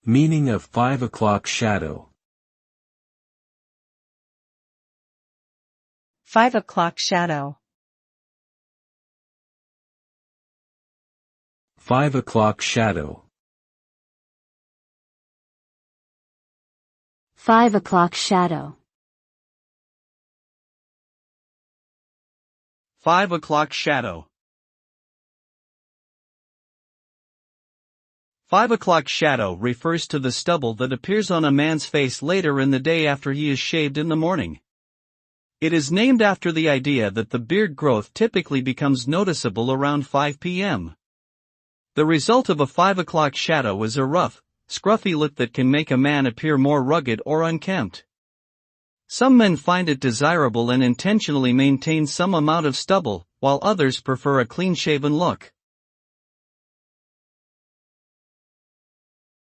Meaning of 5 o'clock shadow. 5 o'clock shadow. 5 o'clock shadow. 5 o'clock shadow. 5 o'clock shadow. 5 o'clock shadow refers to the stubble that appears on a man's face later in the day after he is shaved in the morning. It is named after the idea that the beard growth typically becomes noticeable around 5 p.m. The result of a 5 o'clock shadow is a rough, scruffy look that can make a man appear more rugged or unkempt. Some men find it desirable and intentionally maintain some amount of stubble, while others prefer a clean-shaven look.